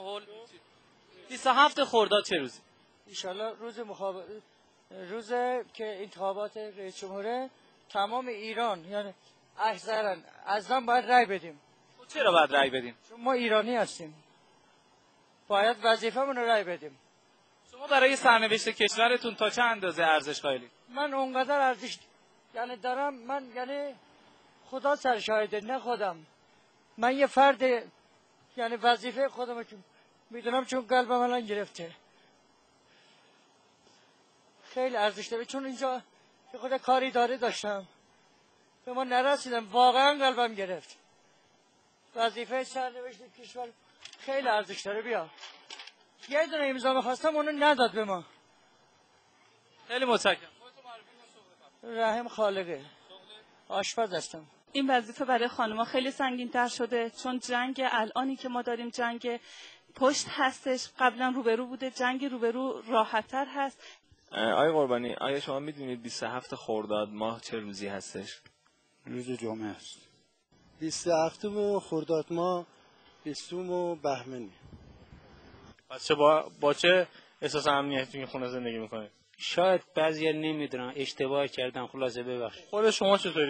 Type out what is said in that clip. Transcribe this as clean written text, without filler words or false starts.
حول 27 خرداد چه روزی؟ انشالله روز که انتخابات رئیس جمهوره تمام ایران یعنی اکثرا ازم باید رای بدیم. چرا باید رای بدیم؟ چون ما ایرانی هستیم. باید وظیفه‌مون رو رای بدیم. شما برای سرنوشت کشورتون تا چه اندازه ارزش قائلید؟ من اونقدر ارزش یعنی دارم، من یعنی خدا سرشاهده نه خودم. من یه فرد یعنی وظیفه خودم رو میدونم چون قلبم الان گرفته. خیلی ارزش داره چون اینجا که خود کاری داره داشتم به ما نرسیدم، واقعا قلبم گرفت. وظیفه سرنوشت کشور خیلی ارزش داره. بیا یه دونه امضا می‌خواستم اونو نداد به ما. خیلی متشکرم. رحم خالقه، آشپز هستم. این وظیفه برای خانم‌ها خیلی سنگین‌تر شده چون جنگ الانی که ما داریم جنگ پشت هستش، قبلا روبرو بوده، جنگ روبرو راحت‌تر هست. آقای قربانی، آیا شما میدونید 27 خرداد ماه چه روزی هستش؟ روز جمعه است. 27 خرداد ماه 20 بهمنی. پس با چه احساس امنیتی این خونه زندگی میکنید؟ شاید بعضیا نمیدونن اشتباه کردن، خلاصه ببخشید. خود شما چطوری